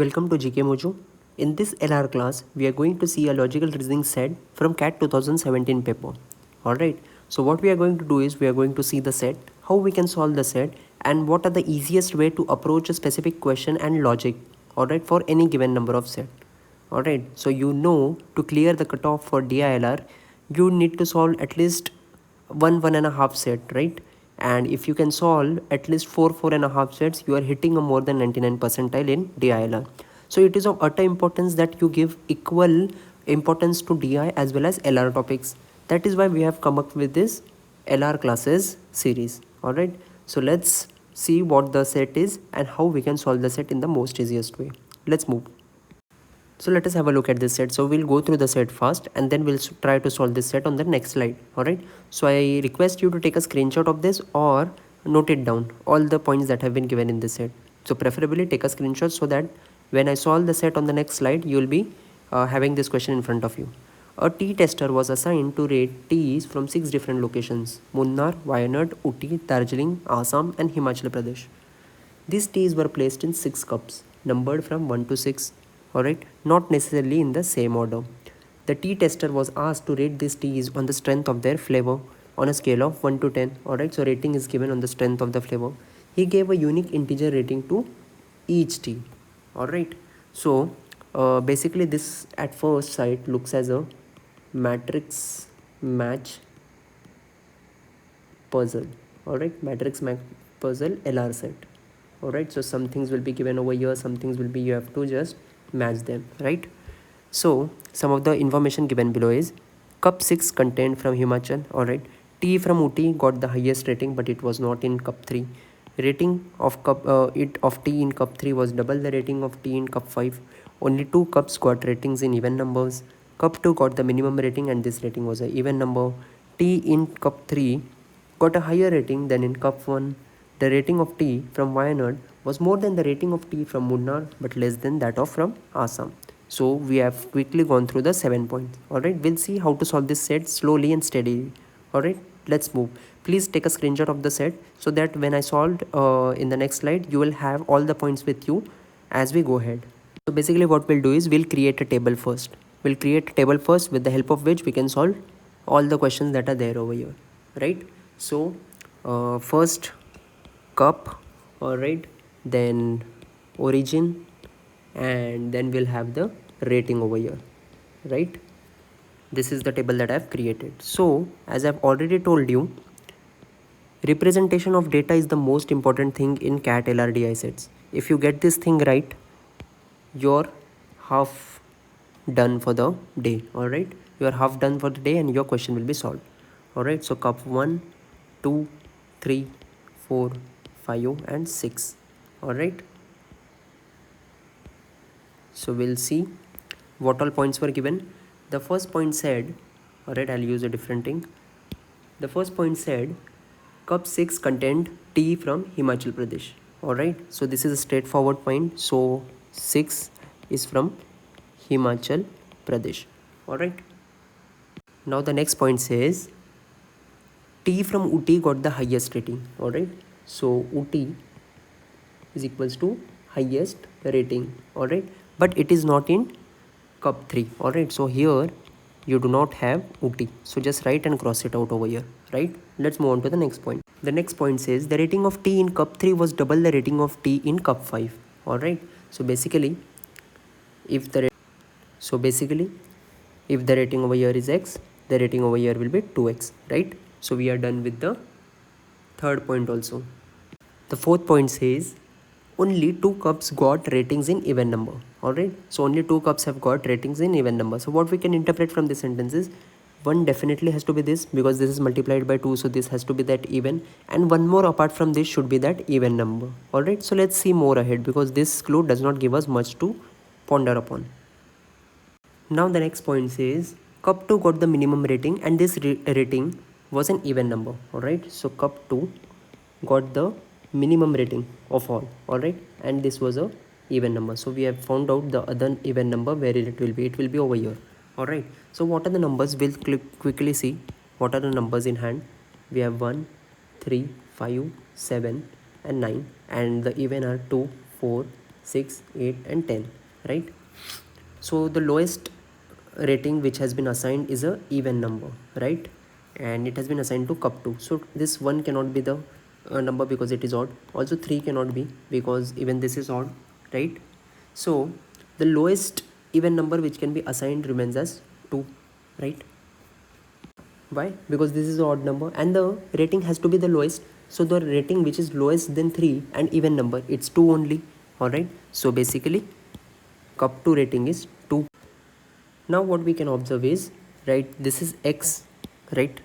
Welcome to GK Mojo. In this LR class, we are going to see a logical reasoning set from CAT 2017 paper. Alright, so what we are going to do is we are going to see the set, how we can solve the set, and what are the easiest way to approach a specific question and logic, alright, for any given number of set. Alright, so you know to clear the cutoff for DILR, you need to solve at least one and a half set, right? And if you can solve at least four and a half sets, you are hitting a more than 99 percentile in DILR. So it is of utter importance that you give equal importance to DI as well as LR topics. That is why we have come up with this LR classes series. All right, so let's see what the set is and how we can solve the set in the most easiest way. Let's move. So let us have a look at this set. So we'll go through the set first and then we'll try to solve this set on the next slide. Alright. So I request you to take a screenshot of this or note it down, all the points that have been given in this set. So preferably take a screenshot so that when I solve the set on the next slide, you will be having this question in front of you. A tea tester was assigned to rate teas from 6 different locations: Munnar, Wayanad, Uti, Darjeeling, Assam and Himachal Pradesh. These teas were placed in 6 cups, numbered from 1 to 6, alright, not necessarily in the same order. The tea tester was asked to rate these teas on the strength of their flavor on a scale of 1 to 10, alright, so rating is given on the strength of the flavor. He gave a unique integer rating to each tea, alright. So basically this at first sight looks as a matrix match puzzle, alright, matrix match puzzle LR set. Alright, so some things will be given over here, some things will be, you have to just match them, right? So some of the information given below is cup 6 contained from Himachal. Alright, tea from Uti got the highest rating, but it was not in cup 3. Rating of tea in cup 3 was double the rating of tea in cup 5. Only 2 cups got ratings in even numbers. Cup 2 got the minimum rating and this rating was an even number. Tea in cup 3 got a higher rating than in cup 1. The rating of tea from Wayanad was more than the rating of tea from Munnar but less than that of from Assam. So we have quickly gone through the 7 points. Alright, we'll see how to solve this set slowly and steadily. Alright, let's move. Please take a screenshot of the set so that when I solved in the next slide, you will have all the points with you as we go ahead. So basically what we'll do is we'll create a table first. We'll create a table first with the help of which we can solve all the questions that are there over here. Right? So first cup, alright, then origin, and then we'll have the rating over here, right? This is the table that I've created. So as I've already told you, representation of data is the most important thing in CAT LRDI sets. If you get this thing right, you're half done for the day. Alright, you are half done for the day and your question will be solved. Alright, so cup 1, 2, 3, 4, 5 and 6. Alright, so we'll see what all points were given. The first point said, alright, I'll use a different thing. The first point said cup 6 contained tea from Himachal Pradesh. Alright, so this is a straightforward point. So 6 is from Himachal Pradesh. Alright, now the next point says tea from Uti got the highest rating. Alright, so Uti is equals to highest rating. Alright, but it is not in cup 3. Alright, so here you do not have Uti, so just write and cross it out over here, right? Let's move on to the next point. The next point says the rating of tea in cup 3 was double the rating of tea in cup 5. Alright, so basically if the rating over here is x, the rating over here will be 2x, right? So we are done with the third point also. The fourth point says only 2 cups got ratings in even number. Alright, so only 2 cups have got ratings in even number. So what we can interpret from this sentence is 1 definitely has to be this because this is multiplied by 2, so this has to be that even, and one more apart from this should be that even number. Alright, so let's see more ahead because this clue does not give us much to ponder upon. Now the next point says cup 2 got the minimum rating and this rating was an even number. Alright, so cup 2 got the minimum rating of all. Alright, and this was a even number. So we have found out the other even number where it will be over here. Alright, so what are the numbers? We'll quickly see what are the numbers in hand. We have 1, 3, 5, 7 and 9, and the even are 2, 4, 6, 8 and 10, right? So the lowest rating which has been assigned is a even number, right? And it has been assigned to cup 2. So this 1 cannot be the number because it is odd. Also 3 cannot be because even this is odd, right? So the lowest even number which can be assigned remains as 2, right? Why? Because this is an odd number and the rating has to be the lowest. So the rating which is lowest than 3 and even number, it's 2 only. Alright. So basically cup 2 rating is 2. Now what we can observe is, right, this is x, right?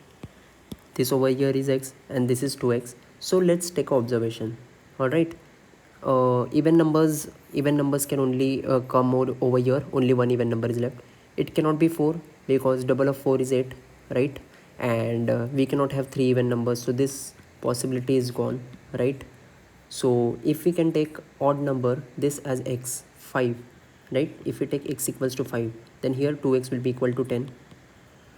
This over here is x and this is 2x. So let's take an observation. Alright. Even numbers can only come over here. Only one even number is left. It cannot be 4 because double of 4 is 8, right? And we cannot have 3 even numbers, so this possibility is gone, right? So if we can take odd number, this as x, 5, right? If we take x equals to 5, then here 2x will be equal to 10,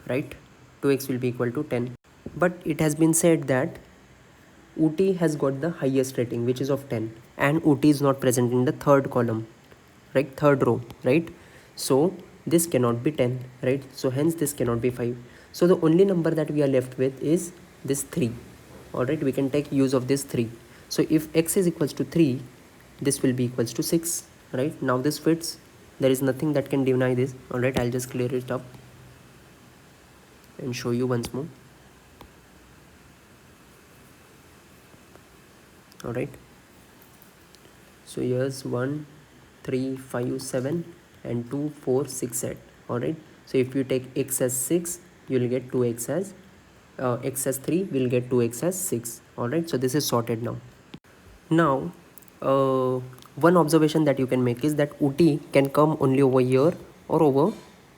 right? 2x will be equal to 10. But it has been said that UT has got the highest rating, which is of 10, and UT is not present in the third column, right? Third row, right? So this cannot be 10, right? So hence this cannot be 5. So the only number that we are left with is this 3. Alright, we can take use of this 3. So if x is equals to 3, this will be equals to 6, right? Now this fits. There is nothing that can deny this. Alright, I'll just clear it up and show you once more. Alright. So here's 1, 3, 5, 7 and 2, 4, 6, 8. Alright. So if you take x as 6, you will get 2x as x as 3, we'll get 2x as 6. Alright, so this is sorted now. Now one observation that you can make is that UT can come only over here or over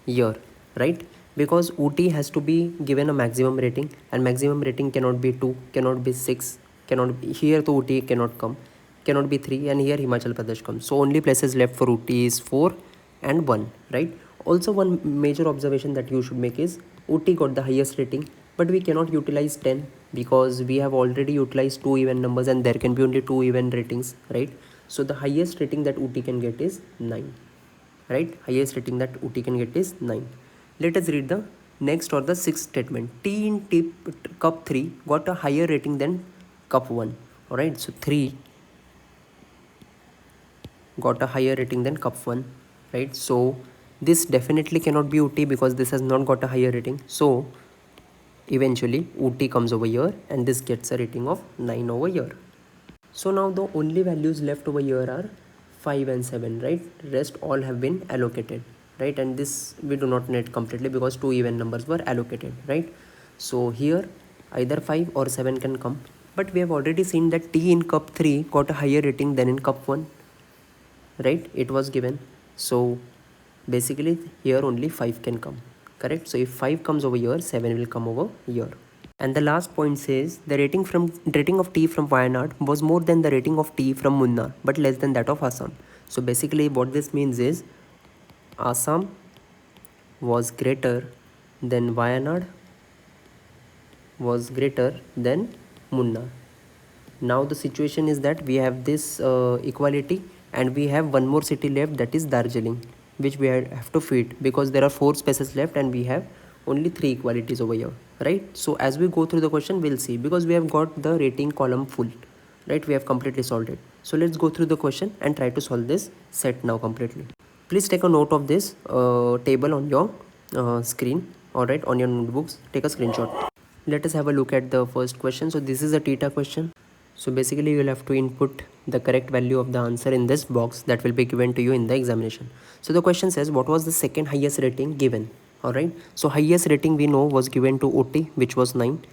here, right? Because UT has to be given a maximum rating, and maximum rating cannot be 2, cannot be 6, cannot be here, so UT cannot come, cannot be 3, and here Himachal Pradesh comes. So only places left for UT is 4 and 1, right? Also one major observation that you should make is UT got the highest rating, but we cannot utilize 10 because we have already utilized 2 even numbers and there can be only 2 even ratings, right? So the highest rating that UT can get is 9, right? Highest rating that UT can get is 9. Let us read the next or the sixth statement. T in cup 3 got a higher rating than cup 1. Alright, so 3 got a higher rating than cup 1, right? So this definitely cannot be UT because this has not got a higher rating. So eventually UT comes over here and this gets a rating of 9 over here. So now the only values left over here are 5 and 7, right? Rest all have been allocated, right? And this we do not need completely because 2 even numbers were allocated, right? So here either 5 or 7 can come, but we have already seen that T in cup 3 got a higher rating than in cup 1, right? It was given. So basically here only 5 can come, correct? So if 5 comes over here, 7 will come over here. And the last point says the rating of T from Wayanad was more than the rating of T from Munnar but less than that of Assam. So basically what this means is Assam was greater than Wayanad was greater than Munnar. Now the situation is that we have this equality and we have one more city left, that is Darjeeling, which we have to fit because there are 4 spaces left and we have only 3 equalities over here, right? So as we go through the question, we'll see, because we have got the rating column full, right? We have completely solved it. So let's go through the question and try to solve this set now completely. Please take a note of this table on your screen, all right, on your notebooks. Take a screenshot. Let us have a look at the first question. So this is a theta question. So basically you will have to input the correct value of the answer in this box that will be given to you in the examination. So the question says, what was the second highest rating given? Alright, so highest rating we know was given to OT, which was 9,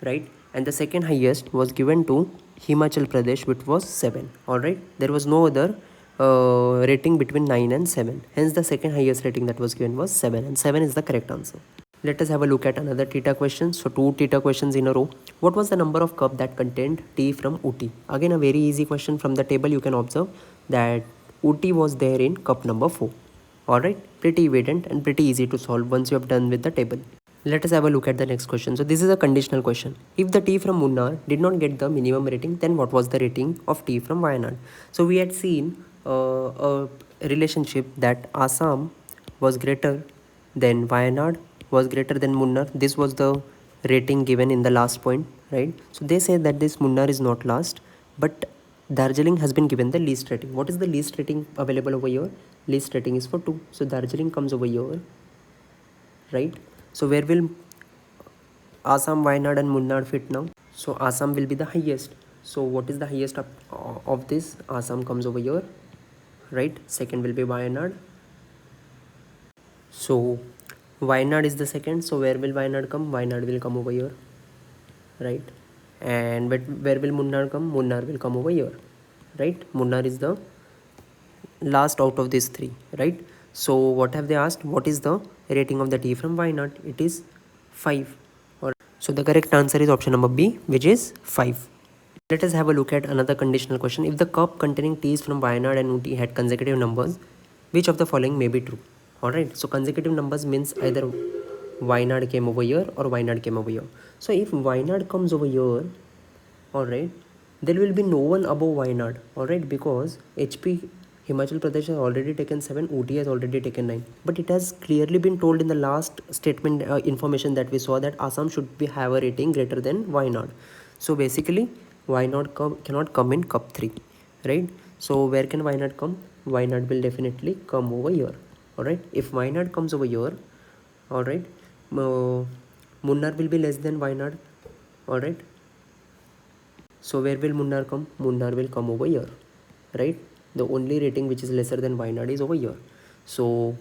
right? And the second highest was given to Himachal Pradesh, which was 7. Alright, there was no other rating between 9 and 7. Hence the second highest rating that was given was 7, and 7 is the correct answer. Let us have a look at another theta question. So 2 theta questions in a row. What was the number of cup that contained tea from Ooty? Again a very easy question. From the table you can observe that Ooty was there in cup number 4. Alright, pretty evident and pretty easy to solve once you have done with the table. Let us have a look at the next question. So this is a conditional question. If the tea from Munnar did not get the minimum rating, then what was the rating of tea from Wayanad? So we had seen a relationship that Assam was greater than Wayanad, was greater than Munnar. This was the rating given in the last point, right? So they say that this Munnar is not last, but Darjeeling has been given the least rating. What is the least rating available over here? Least rating is for 2. So Darjeeling comes over here, right? So where will Assam, Wayanad and Munnar fit now? So Assam will be the highest. So what is the highest of this? Assam comes over here, right? Second will be Wayanad. So Wayanad is the second. So where will Wayanad come? Wayanad will come over here, right? And where will Munnar come? Munnar will come over here, right? Munnar is the last out of these 3, right? So what have they asked? What is the rating of the tea from Wayanad? It is 5. So the correct answer is option number B, which is 5. Let us have a look at another conditional question. If the cup containing teas from Wayanad and Ooty had consecutive numbers, which of the following may be true? Alright, so consecutive numbers means either Wayanad came over here or Wayanad came over here. So if Wayanad comes over here, alright, there will be no one above Wayanad, alright, because HP Himachal Pradesh has already taken 7, Ooty has already taken 9. But it has clearly been told in the last statement information that we saw that Assam should have a rating greater than Wayanad. So basically, Wayanad cannot come in cup 3, right? So where can Wayanad come? Wayanad will definitely come over here, alright? If Wayanad comes over here, alright, Munnar will be less than Wayanad, alright? So where will Munnar come? Munnar will come over here, right? The only rating which is lesser than Wayanad is over here. So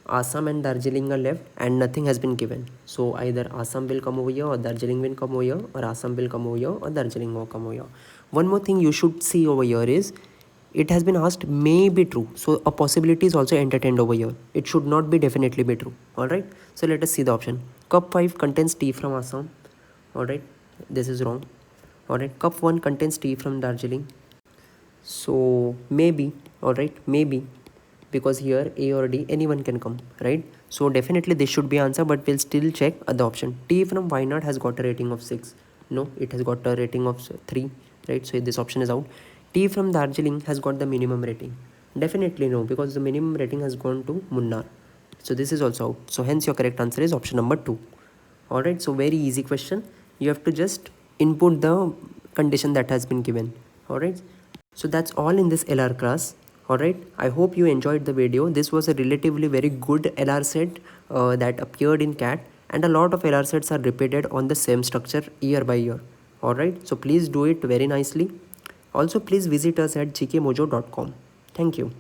Assam and Darjeeling are left and nothing has been given. So either Assam will come over here or Darjeeling will come over here, or Assam will come over here or Darjeeling will come over here. One more thing you should see over here is it has been asked may be true. So a possibility is also entertained over here. It should not be definitely be true. Alright. So let us see the option. Cup 5 contains tea from Assam. Alright. This is wrong. Alright. Cup 1 contains tea from Darjeeling. So maybe, alright, maybe, because here A or D anyone can come, right? So definitely this should be answer, but we'll still check the option. Tea from Wayanad has got a rating of 6. No, it has got a rating of 3, right? So this option is out. Tea from Darjeeling has got the minimum rating. Definitely no, because the minimum rating has gone to Munnar. So this is also out. So hence your correct answer is option number 2. Alright, so very easy question. You have to just input the condition that has been given. Alright. So that's all in this LR class. Alright, I hope you enjoyed the video. This was a relatively very good LR set that appeared in CAT, and a lot of LR sets are repeated on the same structure year by year. Alright, so please do it very nicely. Also please visit us at gkmojo.com. Thank you.